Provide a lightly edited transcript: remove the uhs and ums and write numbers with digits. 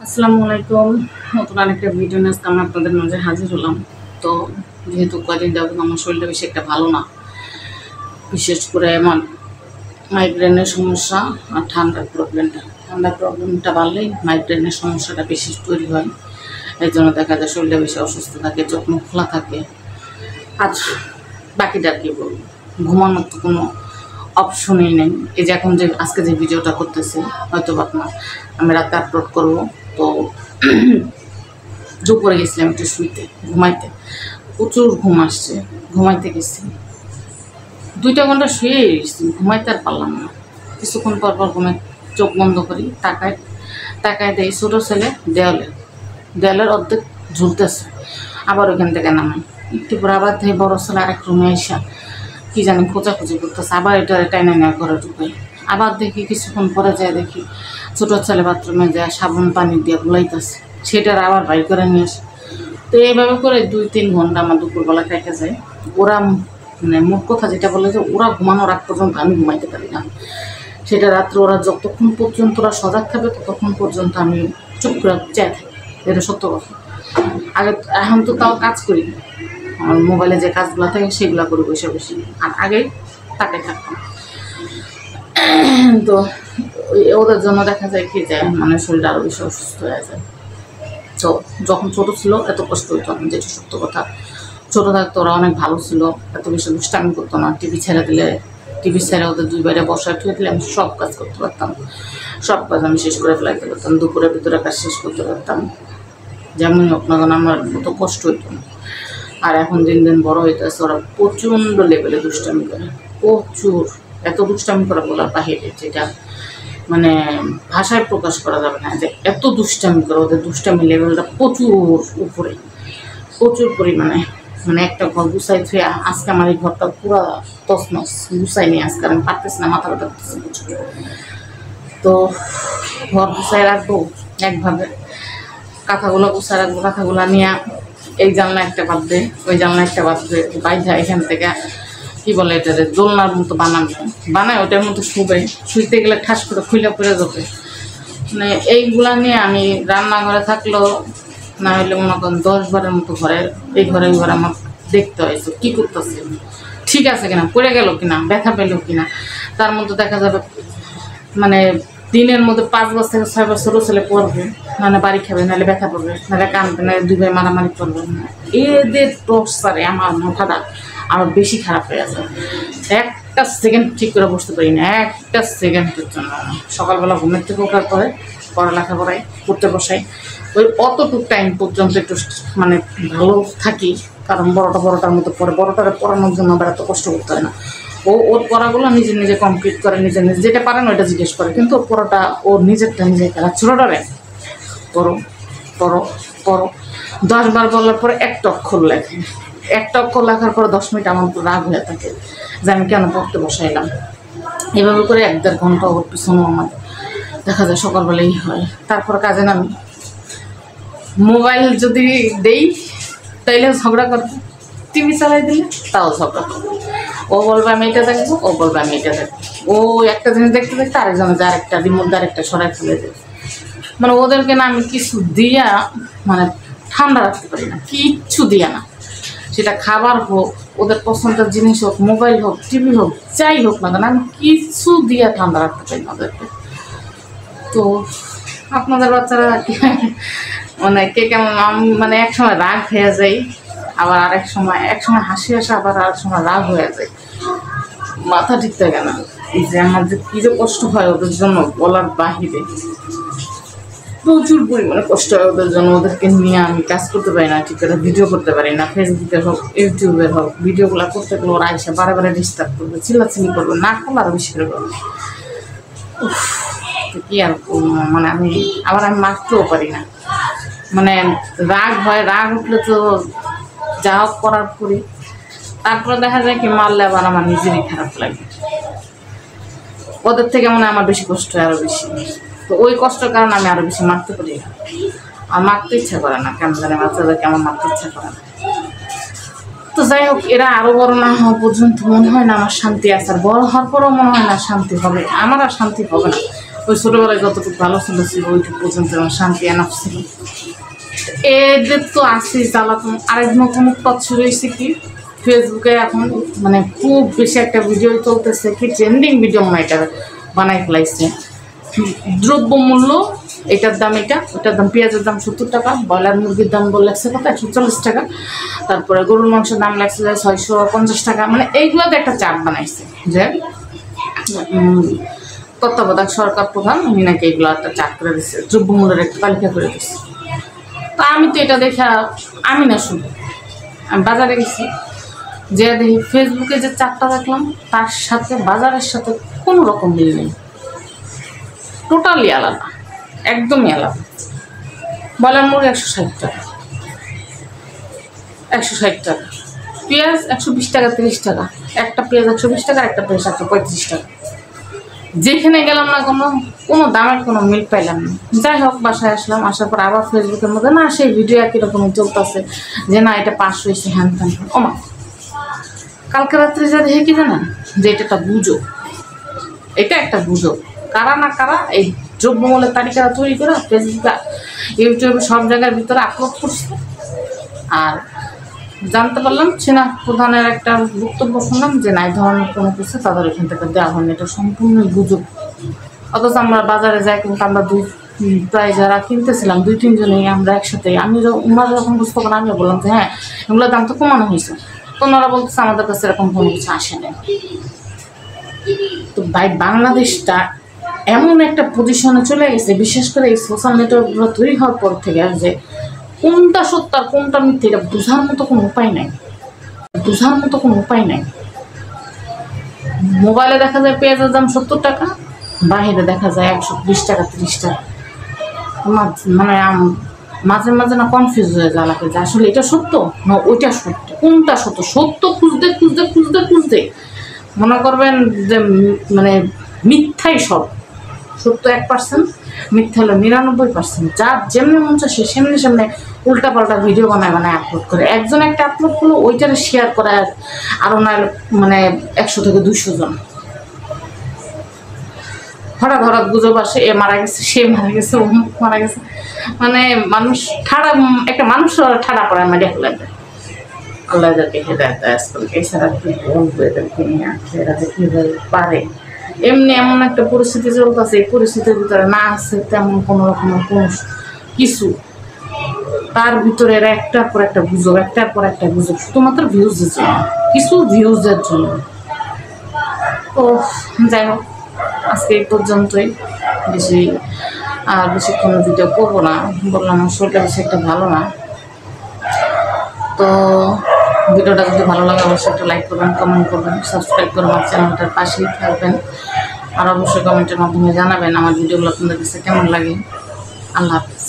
আসসালামু আলাইকুম। নতুন আরেকটা ভিডিও নিয়ে আজকে আমি আপনাদের মাঝে হাজির হলাম। তো যেহেতু কদিন যাবত আমার শরীরটা বেশি একটা ভালো না, বিশেষ করে আমার মাইগ্রেনের সমস্যা আর ঠান্ডার প্রবলেমটা বাড়লেই মাইগ্রেনের সমস্যাটা বেশি তৈরি হয়। এই জন্য দেখা যায় শরীরটা বেশি অসুস্থ থাকে, চোখ মুখ খোলা থাকে। আর বাকিটা কী বলবো, ঘুমানোর তো কোনো অপশনই নেই। এই যে এখন যে আজকে যে ভিডিওটা করতেছি, হয়তো আপনার আমি রাতে আপলোড করবো। তো দুপুরে গেছিলাম একটু শুইতে, ঘুমাইতে, প্রচুর ঘুম আসছে। ঘুমাইতে গেছি 2 ঘন্টা শুয়ে গেছি, ঘুমাইতে আর পারলাম না। কিছুক্ষণ পর পর চোখ বন্ধ করি, তাকায় দেয় ছোটো ছেলে দেয়ালের অর্ধেক ঝুলতেছে। আবার ওইখান থেকে নামাই, একটু পরে আবার থেকে বড় ছেলে আরেক রুমে এসা কি জানি খোঁজাখুঁজি করতেছে। আবার এটা টাইনে নেওয়া ঘরে ঢুকাই। আবার দেখি কিছুক্ষণ পরে যায় দেখি ছোটো ছেলে বাথরুমে যায় সাবান পানি দিয়ে গুলাইতেছে, সেটার আবার বাইর করে নিয়ে আসে। তো এইভাবে করে 2-3 ঘন্টা আমার দুপুরবেলা কেটে যায়। ওরা মানে মোট কথা যেটা বলে যে ওরা ঘুমানোর আগ পর্যন্ত আমি ঘুমাইতে পারি না। সেটা রাত্রে ওরা যতক্ষণ পর্যন্ত ওরা সজাগ থাকবে ততক্ষণ পর্যন্ত আমি চুপ করে চাই থাকি। এটা সত্য কথা। আগে এখন তো তাও কাজ করি, আমার মোবাইলে যে কাজগুলো থাকে সেগুলো করি বসে বসে। আর আগে তাকে থাকতাম। তো ওদের জন্য দেখা যায় কি যায় মানে শরীরটা আরও বেশি অসুস্থ হয়ে যায়। তো যখন ছোটো ছিল এত কষ্ট হইতো না, যেটা সত্য কথা। ছোটো থাকতো ওরা অনেক ভালো ছিল, এত বেশি দুষ্টামি করতো না। টিভি ছেড়ে ওদের 2 বাইরে বসায় ঠুয়ে দিলে আমি সব কাজ করতে পারতাম, সব কাজ আমি শেষ করে ফেলাইতে পারতাম, দুপুরের ভিতরে কাজ শেষ করতে পারতাম। যেমনই হোক না কেন আমার মতো কষ্ট হইতো না। আর এখন দিন দিন বড় হইতেছে, ওরা প্রচণ্ড লেভেলে দুষ্টামি করে, প্রচুর। এত দুষ্টামি করা বলার বাহিরে, যেটা মানে ভাষায় প্রকাশ করা যাবে না যে এত দুষ্টামি করে। ওদের দুষ্টামি লেভেলটা প্রচুর উপরে, প্রচুর পরিমাণে। মানে একটা ঘর গুছাই থুয়ে আজকে আমার এই ঘরটা পুরো তছনছ গুছাই নিয়ে আজকে আমি পারতেছি না, মাথা ব্যথা করতেছি প্রচুর। তো ঘর গুছাই রাখবো একভাবে, কাঁথাগুলো গুছাই রাখবো, কাঁথাগুলো নিয়ে এই জানলা একটা বাঁধবে, ওই জানলা একটা বাঁধবে, বাইধা এখান থেকে কী বলে এটা দোলনার মতো বানায় ওটার মতো শুইতে গেলে ঠাস করে খুলে পড়ে যাবে। মানে এইগুলা নিয়ে আমি রান্নাঘরে থাকলেও না হইলে মনে করেন 10 বারের মতো এই ঘরে আমার দেখতে হয়েছে কী করতেছে, ঠিক আছে কিনা, পড়ে গেল কিনা, ব্যথা পেল কিনা। তার মধ্যে দেখা যাবে মানে দিনের মধ্যে 5 বছর থেকে 6 বছর ছেলে পড়বে, মানে বাড়ি খাবে, নাহলে ব্যথা পড়বে, নাহলে কাঁদবে, নাহলে 2 ভাই মারামারি করবে। এদের টর্চারে আমার মাথাটা আরও বেশি খারাপ হয়ে যায়। একটা সেকেন্ড ঠিক করে বসতে পারি না, একটা সেকেন্ডের জন্য। সকালবেলা ঘুমের থেকে ওঠার পরে পড়ালেখা করতে বসাই, ওই অতটুকু টাইম পর্যন্ত একটু মানে ভালো থাকি, কারণ বড়টার মতো পড়ে, বড়টারে পড়ানোর জন্য আবার এত কষ্ট করতে হয় না। ওর পড়াগুলো নিজে কমপ্লিট করে, নিজে যেটা পারে না ওইটা জিজ্ঞেস করে, কিন্তু ওর পড়াটা ওর নিজেরটা নিজে খেলা। ছোটোটারে পড়ো 10 বার বলার পরে একটা অক্ষর লেখে, একটা অক্ষর লেখার পরে 10 মিনিট আমার রাগ হয়ে থাকে যে আমি কেন পড়তে বসাইলাম। এভাবে করে 1-1.5 ঘন্টা ওর পিছনেও আমার দেখা যায় সকালবেলাই হয়। তারপর কাজে নামি, মোবাইল যদি দেই তাইলে ঝগড়া করবে, টিভি চালাই দিলে তাও ঝগড়া করবে। ও বলবে আমি এটা দেখবো, ও বলবে আমি এটা দেখবো। ও একটা জিনিস দেখতে দেখতে আরেকজনে আরেকটা রিমোট আরেকটা সরাই ফেলে দেবে। মানে ওদেরকে না আমি কিছু দিয়া মানে ঠান্ডা রাখতে পারি না, কিচ্ছু দিয়া না। সেটা খাবার হোক, ওদের পছন্দের জিনিস হোক, মোবাইল হোক, টিভি হোক, যাই হোক না কেন আমি কিছু দিয়া ঠান্ডা রাখতে পারি না ওদেরকে। তো আপনাদের বাচ্চারা মানে কে কেমন? মানে এক সময় রাগ হয়ে যায়, আবার এক সময় হাসি আসে, আবার আরেক সময় রাগ হয়ে যায়, মাথা ঠিক থাকে না। যে আমার যে কী যে কষ্ট হয় ওদের জন্য বলার বাহিরে, প্রচুর পরিমাণে কষ্ট হয় ওদের জন্য। ওদেরকে নিয়ে আমি কাজ করতে পারি না, ঠিক করে ভিডিও করতে পারি না। ফেসবুকের হোক, ইউটিউবের হোক, ভিডিওগুলো করতে গেলে ওরা এসে বারে ডিস্টার্ব করবে, চিল্লাচিল্লি করবে, না করলে আরও বেশি করে করবে। কি আর মানে আমি মারতেও পারি না, মানে রাগ হয়, রাগ উঠলে তো যা হোক করার করি। তারপরে দেখা যায় কি মারলে আবার আমার নিজেরই খারাপ লাগে, ওদের থেকে মনে হয় আমার বেশি কষ্ট হয়, আরও বেশি। তো ওই কষ্টের কারণে আমি আরও বেশি মারতে পারি না, আর মারতে ইচ্ছা করে না, কেমন জানে বাচ্চাদেরকে আমার মারতে ইচ্ছা করে না। তো যাই হোক, এরা আরও বড় না হওয়া পর্যন্ত মনে হয় না আমার শান্তি আছে, আর বড় হওয়ার পরেও মনে হয় না শান্তি হবে, আমার আর শান্তি হবে না। ওই ছোটোবেলায় যতটুকু ভালো ছিল ওইটুকু পর্যন্ত আমার শান্তি এনাফ ছিল। এদের তো আসি জ্বালাতন। আরেক নতুন উৎপাত শুরু হয়েছে কি, ফেসবুকে এখন মানে খুব বেশি একটা ভিডিও চলতেছে কি, ট্রেন্ডিং ভিডিও মনে এটা বানাই ফেলাইছে। দ্রব্যমূল্য এটার দাম এটা, ওটার দাম পেঁয়াজের দাম 70 টাকা, ব্রয়লার মুরগির দাম বললেছে কত 140 টাকা, তারপরে গরুর মাংসের দাম লাগছে 650 টাকা। মানে এইগুলোতে একটা চার্ট বানাইছে যে তত্ত্বাবধায়ক সরকার প্রধান উনি নাকি এগুলো একটা চার্ট করে দিচ্ছে, দ্রব্যমূল্যের একটা তালিকা করে দিচ্ছে। তো আমি তো এটা দেখা আমি না শুনি, আমি বাজারে গেছি, যে দেখি ফেসবুকে যে চার্টটা দেখলাম তার সাথে বাজারের সাথে কোনো রকম মিল নেই, টোটালি আলাদা, একদমই আলাদা। ব্রয়লার মুরগি 160 টাকা, 160 টাকা, পেঁয়াজ 120 টাকা 30 টাকা, একটা পেঁয়াজ 120 টাকা, একটা পেঁয়াজ 135 টাকা। যেখানে গেলাম না কোনো দামের কোনো মিল পাইলাম না। যাই হোক বাসায় আসলাম, আসার পর আবার ফেসবুকের মধ্যে না সেই ভিডিও একই রকম চলতেছে যে না এটা পাস হয়েছে হ্যান ত্যান। ওমা কালকে রাত্রে যা দেখে কি জানেন যে এটা একটা গুজব, এটা একটা গুজব। কারা না কারা এই দ্রব্যমূল্যের তালিকাটা তৈরি করে ফেসবুকে ইউটিউবে সব জায়গার ভিতরে আপলোড করছে। আর জানতে পারলাম চীনা প্রধানের একটা বক্তব্য শুনলাম যে নাই ধরনের কোনো কিছু তাদের এখান থেকে দেওয়া হয়নি, এটা সম্পূর্ণ গুজব। অথচ আমরা বাজারে যাই কিন্তু আমরা প্রায় যারা কিনতেছিলাম 2-3 জনেই আমরা একসাথে, আমি ওনারা যখন বুঝতে পারলাম আমিও বললাম যে হ্যাঁ এগুলোর দাম তো কমানো হয়েছে, তো ওনারা বলতেছে আমাদের কাছে এরকম কোনো কিছু আসে না। তো ভাই বাংলাদেশটা এমন একটা পজিশনে চলে গেছে, বিশেষ করে এই সোশ্যাল নেটওয়ার্কগুলো তৈরি হওয়ার পর থেকে, যে কোনটা সত্য আর কোনটা মিথ্যে এটা বোঝার মতো কোনো উপায় নাই, বোঝার মতো কোনো উপায় নাই। মোবাইলে দেখা যায় পেঁয়াজের দাম 70 টাকা, বাহিরে দেখা যায় 120 টাকা 30 টাকা। মানে মাঝে মাঝে না কনফিউজ হয়ে যায় লাগে যে আসলে এটা সত্য না ওইটা সত্য, কোনটা সত্য। সত্য খুঁজতে খুঁজতে খুঁজতে খুঁজতে মনে করবেন যে মানে মিথ্যাই সব, সত্য 1%, মিথ্যা হলো 99%। যার যেমনি মন চায় সে সেমনি সামনে উল্টাপাল্টা ভিডিও বানায় আপলোড করে। একজন একটা আপলোড করলো ওইটারে শেয়ার করে আরও না মানে 100 থেকে 200 জন। হঠাৎ হঠাৎ গুজব আসে এ মারা গেছে, সে মারা গেছে, অমুক মারা গেছে। মানে মানুষ ঠাড়া, একটা মানুষ ঠাড়া পড়ায় মারিয়া ফেলে দেয়। আল্লাহ এদেরকে হেদায়েত করুক। এছাড়া কি বলবো এদেরকে নিয়ে, এরা যে কীভাবে পারে। এমনি এমন একটা পরিস্থিতি চলতেছে, এই পরিস্থিতির ভিতরে না আছে তেমন কোনো রকমের কোনো কিছু, তার ভিতরে এরা একটার পর একটা গুজব, একটার পর একটা গুজব, শুধুমাত্র ভিউজের জন্য, কিছু ভিউজের জন্য। তো যাই হোক আজকে এই পর্যন্তই, বেশিক্ষণ ভিডিও করবো না, বললাম আমার শরীরটা বেশি একটা ভালো না। তো ভিডিওটা যদি ভালো লাগে অবশ্যই একটা লাইক করবেন, কমেন্ট করবেন, সাবস্ক্রাইব করবেন, আমার চ্যানেলটার পাশেই থাকবেন। আর অবশ্যই কমেন্টের মাধ্যমে জানাবেন আমার ভিডিওগুলো আপনাদের কাছে কেমন লাগে। আল্লাহ হাফিজ।